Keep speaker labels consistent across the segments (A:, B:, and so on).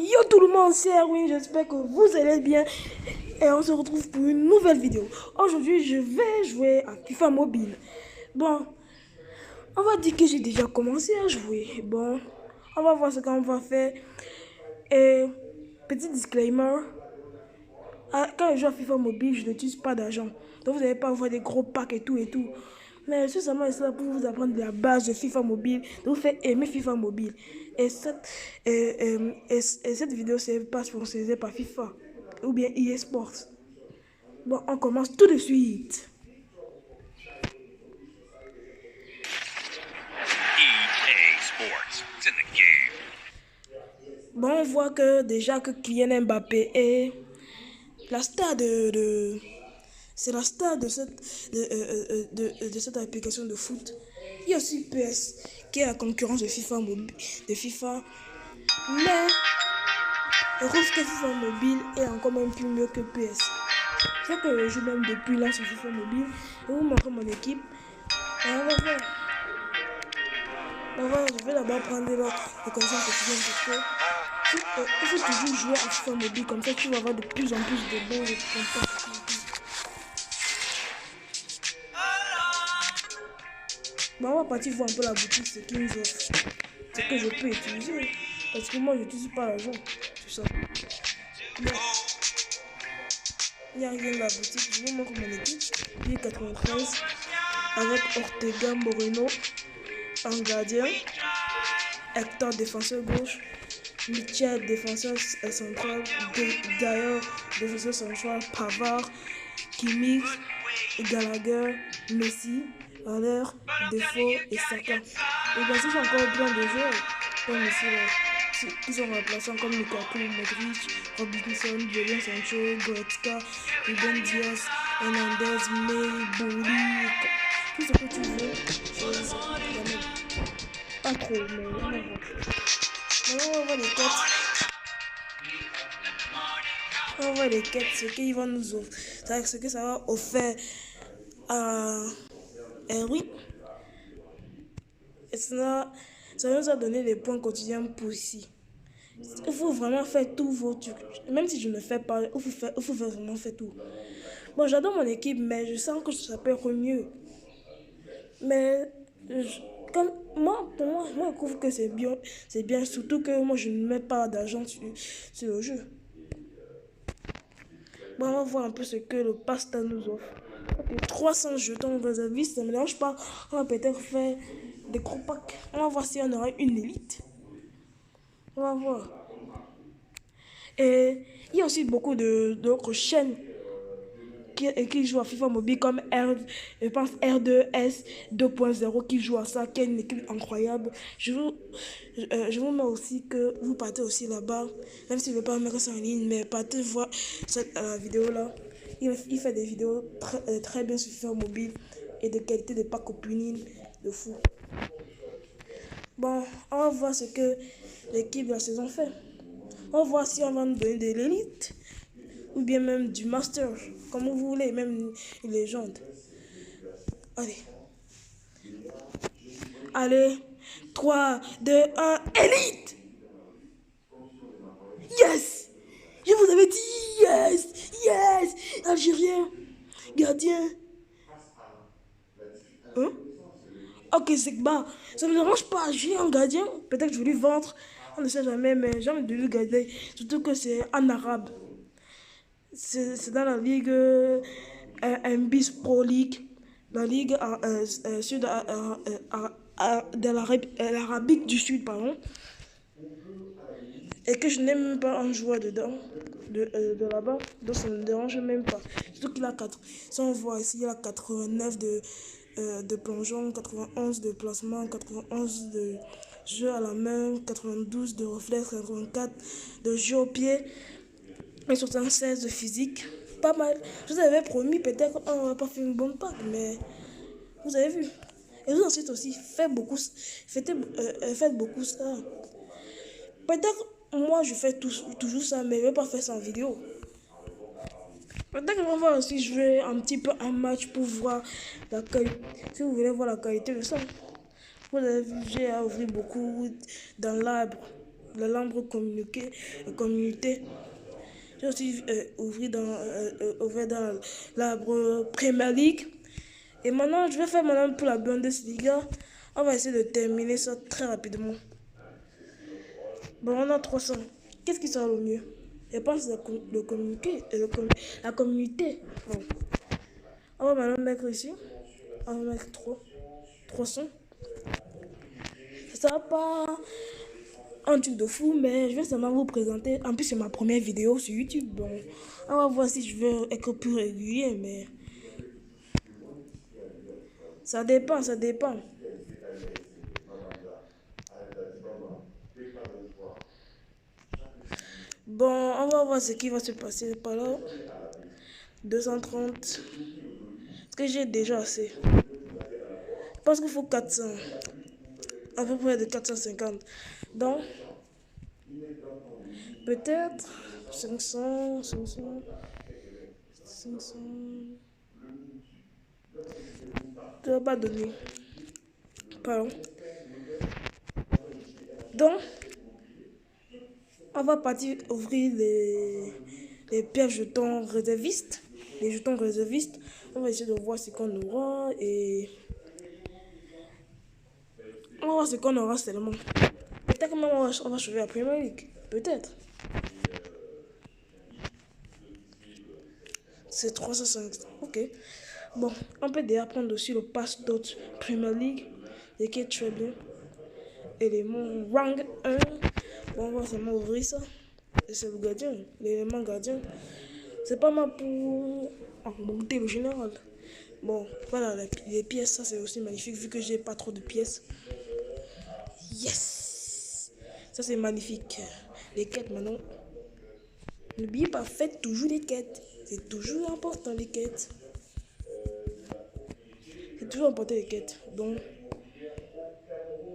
A: Yo tout le monde, c'est Erwin, j'espère que vous allez bien et on se retrouve pour une nouvelle vidéo. Aujourd'hui, je vais jouer à FIFA Mobile. Bon, on va dire que j'ai déjà commencé à jouer. Bon, on va voir ce qu'on va faire. Et petit disclaimer, quand je joue à FIFA Mobile, je n'utilise pas d'argent. Donc vous n'allez pas avoir des gros packs et tout et tout. Mais je suis seulement là pour vous apprendre la base de FIFA Mobile, de vous faire aimer FIFA Mobile. Et cette vidéo, c'est pas sponsorisée par FIFA ou bien EA Sports. Bon, on commence tout de suite.
B: EA Sports, it's in the game.
A: Bon, on voit que déjà que Kylian Mbappé est la star c'est la star de cette application de foot. Il y a aussi PS qui est la concurrence de FIFA mobile, de FIFA. Mais je trouve que FIFA mobile est encore même plus mieux que PS. C'est que je joue même depuis là sur FIFA mobile. Je vais vous montrer mon équipe. Et on va voir. Je vais d'abord prendre les conditions quotidiennes parce que il faut toujours jouer à FIFA mobile, comme ça tu vas avoir de plus en plus de bons contacts. Bon, on va partir voir un peu la boutique, ce qu'ils nous offrent, ce que je peux utiliser, parce que moi je n'utilise pas l'argent, tout ça. Bon, il n'y a rien dans la boutique, je vous montre mon équipe. Il est 93 avec Ortega Moreno en gardien, Hector défenseur gauche, Michel défenseur central, d'ailleurs défenseur central, Pavard, Kimmich, Gallagher, Messi, Haller, Defoe et Saka. Et bien sûr, j'ai encore plein de joueurs comme ici là, qui sont remplaçants comme Lukaku, Modric, Robinson, Jadon Sancho, Goretzka, Ruben Dias, Hernandez, May, Bouli, tout ce que tu veux. Pas trop, mais on va voir. Maintenant, on va voir les quêtes. On va voir les quêtes, ce qu'ils vont nous offrir. C'est ce que ça va offrir à Erwin. Et ça nous a donné des points quotidiens pour ici. Il faut vraiment faire tous vos trucs. Même si je ne fais pas, il faut vraiment faire tout. Bon, j'adore mon équipe, mais je sens que ça peut être mieux. Mais comme pour moi, je trouve que c'est bien, surtout que moi je ne mets pas d'argent sur le jeu. Bon, on va voir un peu ce que le pasta nous offre. Okay, 300 jetons réservistes, ça ne me dérange pas. On va peut-être faire des gros packs. On va voir si on aura une élite. On va voir. Et il y a aussi beaucoup d'autres chaînes qui jouent à FIFA Mobile comme je pense R2S 2.0 qui joue à ça, qui est une équipe incroyable. Je vous mets aussi que vous partez aussi là-bas, même si je ne vais pas mettre ça en ligne, mais partez voir cette vidéo là. Il fait des vidéos très bien sur FIFA Mobile et de qualité de pack opening de fou. Bon, on va voir ce que l'équipe de la saison fait. On va voir si on va nous donner de l'élite ou bien même du master, comme vous voulez, même une légende. Allez, 3, 2, 1, élite! Yes! Je vous avais dit yes! Algérien, gardien. Hein? Ok, c'est bas. Ça ne me dérange pas, j'ai un gardien. Peut-être que je vais lui vendre. On ne sait jamais, mais j'ai envie de lui garder. Surtout que c'est en arabe. C'est dans la ligue MBIS Pro League, la ligue sud de l'Arabique du Sud, pardon. Et que je n'aime même pas un joueur dedans, de là-bas, donc ça ne me dérange même pas. Surtout qu'il a 4. Si on voit ici, il a 89 de plongeon, 91 de placement, 91 de jeu à la main, 92 de réflexe, 84 de jeu au pied. Et 76 de physique, pas mal. Je vous avais promis, peut-être on va pas faire une bonne pack, mais vous avez vu. Et vous ensuite aussi, faites beaucoup ça. Peut-être moi je fais toujours ça, mais je vais pas faire ça en vidéo. Peut-être qu'on va aussi jouer un petit peu un match pour voir la qualité. Si vous voulez voir la qualité de ça. Vous avez vu, j'ai ouvert beaucoup dans l'arbre. la l'arbre communauté. J'ai aussi ouvert dans l'arbre Premier League. Et maintenant, je vais faire maintenant pour la Bundesliga. On va essayer de terminer ça très rapidement. Bon, on a 300. Qu'est-ce qui sera le mieux? Je pense le communiqué, la communauté. Bon. On va maintenant mettre ici. On va mettre 300. Ça sera pas un truc de fou, mais je vais seulement vous présenter. En plus, c'est ma première vidéo sur YouTube. Bon, on va voir si je veux être plus régulier, mais ça dépend, ça dépend. Bon, on va voir ce qui va se passer par là. 230. Ce que j'ai déjà assez. Je pense qu'il faut 400. À peu près de 450. Donc, peut-être 500. Tu vas pas donner. Pardon. Donc, on va partir ouvrir les pièces jetons réservistes. Les jetons réservistes. On va essayer de voir ce qu'on aura et on va voir ce qu'on aura seulement. Peut-être que même on va changer la Premier League. Peut-être. C'est 305. Ok. Bon, on peut déjà prendre aussi le pass d'autres Premier League. Et qui est très bien. Élément rang 1. Bon, on va seulement ouvrir ça. Et c'est le gardien. L'élément gardien. C'est pas mal pour monter le général. Bon, voilà, les pièces, ça c'est aussi magnifique vu que j'ai pas trop de pièces. Yes! Ça c'est magnifique. Les quêtes maintenant. N'oubliez pas, faites toujours les quêtes. C'est toujours important les quêtes. C'est toujours important les quêtes. Donc,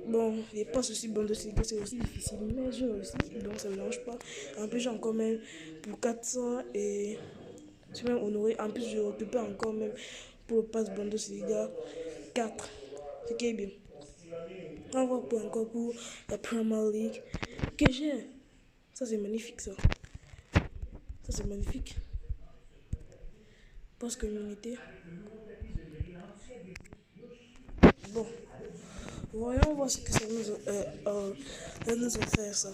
A: bon, les passes aussi Bundesliga, c'est aussi difficile. Mais j'ai aussi, donc ça ne me dérange pas. En plus, j'ai encore même pour 400 et je suis même honoré. En plus, je récupère encore même pour le pass Bundesliga 4. Ce qui est bien. On va pour encore pour la Premier League que j'ai. Ça, c'est magnifique, ça. Ça, c'est magnifique. Post communauté. Bon. Voyons voir ce que ça nous offre, ça.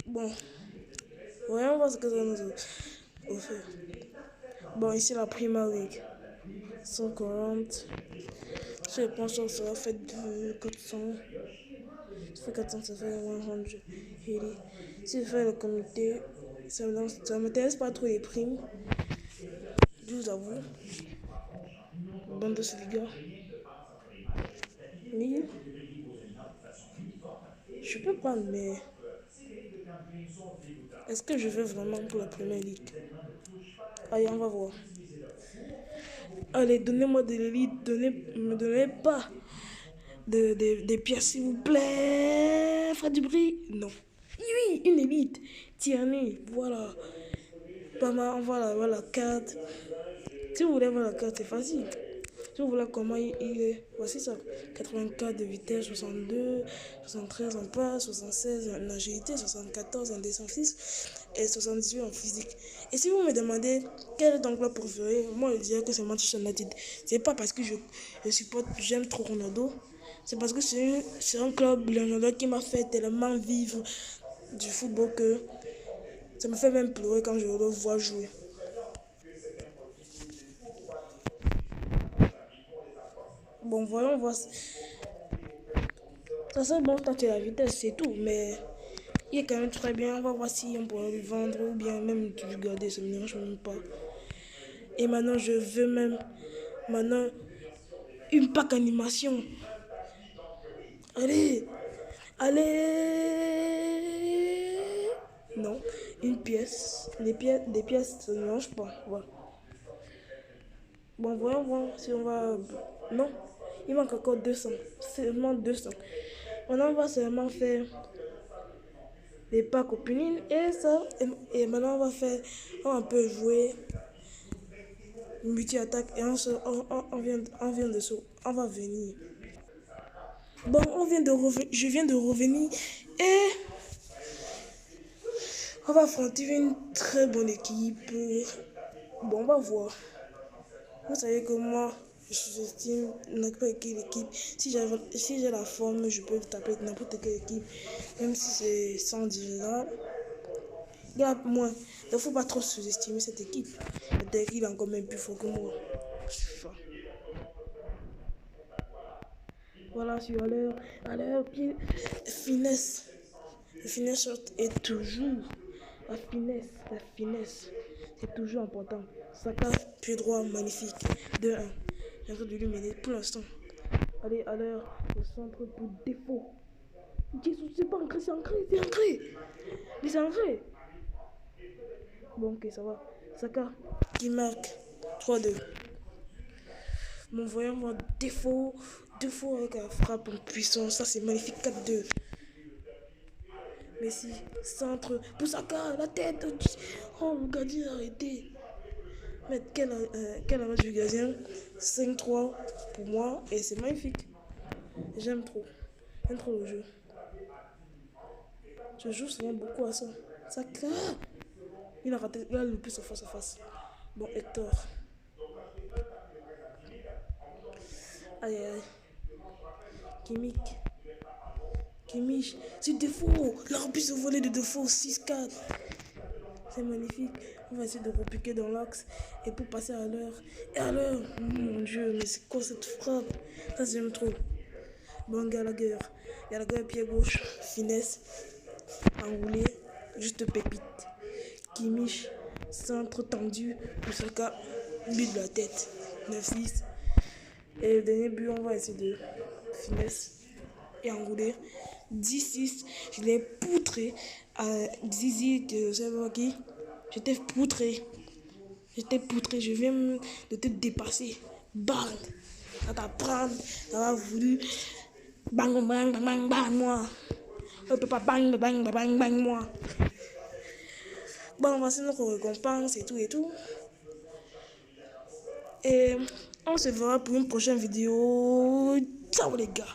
A: Bon. Voyons voir ce que ça nous offre. Bon, ici, la Premier League. 140. Si je pense que ça va faire de 400. Ça fait 400, ça fait 180. Si je fais le comité, ça m'intéresse pas trop les primes. Je vous avoue. Bundesliga. 1000. Je peux prendre, mais est-ce que je veux vraiment pour la Première Ligue? Allez, on va voir. Allez, donnez-moi de l'élite. Me donnez pas des pièces, s'il vous plaît. Faites du bruit. Non. Oui, une élite. Tierney, voilà. Pas mal, voilà la carte. Si vous voulez voir la carte, c'est facile. Si vous voulez comment il est, voici ça. 84 de vitesse, 62, 73 en passe, 76 en agilité, 74 en défensif et 78 en physique. Et si vous me demandez quel est ton club préféré, moi je dirais que c'est Manchester United. C'est pas parce que j'aime trop Ronaldo. C'est parce que c'est un club Ronaldo qui m'a fait tellement vivre du football que ça me fait même pleurer quand je le vois jouer. Bon, voyons voir. Ça c'est bon, tant que la vitesse, c'est tout. Mais il est quand même très bien. On va voir si on pourrait le vendre ou bien même le garder. Ça me dérange même pas. Et maintenant, je veux même. Maintenant, une pack animation. Allez! Allez! Non, une pièce. Des pièces, ça ne mélange pas. Voilà. Bon, voyons voir si on va. Non, il manque encore 200. Seulement 200. Maintenant, on va seulement faire les packs opening et ça. Et maintenant, on peut jouer multi-attaque et on va venir. Bon, je viens de revenir et on va affronter une très bonne équipe. Bon, on va voir. Vous savez que moi, je sous-estime n'importe quelle équipe. Si j'ai la forme, je peux taper n'importe quelle équipe, même si c'est sans général. Il y a moins. Il ne faut pas trop sous-estimer cette équipe. Peut-être qu'il est encore même plus fort que moi. Voilà, sur à l'heure, pied, finesse. La finesse est toujours. La finesse, c'est toujours important. Saka, pied droit, magnifique. 2-1. J'ai envie de lui mener pour l'instant. Allez, à l'heure, au centre pour défaut. C'est pas ancré, c'est ancré, c'est ancré. Mais c'est ancré. Bon, ok, ça va. Saka, qui marque 3-2. Mon voyant voir défaut avec la frappe en puissance. Ça, c'est magnifique, 4-2. Messi, centre, pour Saka, la tête. Oh, le gardien a arrêté. Mais quel avance du gardien. 5-3 pour moi. Et c'est magnifique. J'aime trop. J'aime trop le jeu. Je joue souvent beaucoup à ça. Saka. Il a raté. Il a loupé son face à face. Bon, Hector. Aïe, aïe, aïe. Kimmich. C'est défaut. L'arbitre se volait de défaut. 6-4. C'est magnifique. On va essayer de repiquer dans l'axe. Et pour passer à l'heure. Et à l'heure. Mon Dieu, mais c'est quoi cette frappe? Ça, j'aime trop. Bon, Gallagher. Gallagher, pied gauche. Finesse. Enroulé. Juste pépite. Kimmich. Centre tendu. Poussaka. But de la tête. 9-6. Et le dernier but, on va essayer de finesse et enrouler. 10-6. Je l'ai poutré à Zizi de Zevaki. J'étais poutré. Je viens de te dépasser. Bang. Ça t'apprend. Ça va voulu. Bang, bang, bang, bang, bang, moi. On ne peut pas bang, bang, bang, bang, bang, moi. Bon, voici notre récompense et tout et tout. Et on se verra pour une prochaine vidéo. Ciao les gars.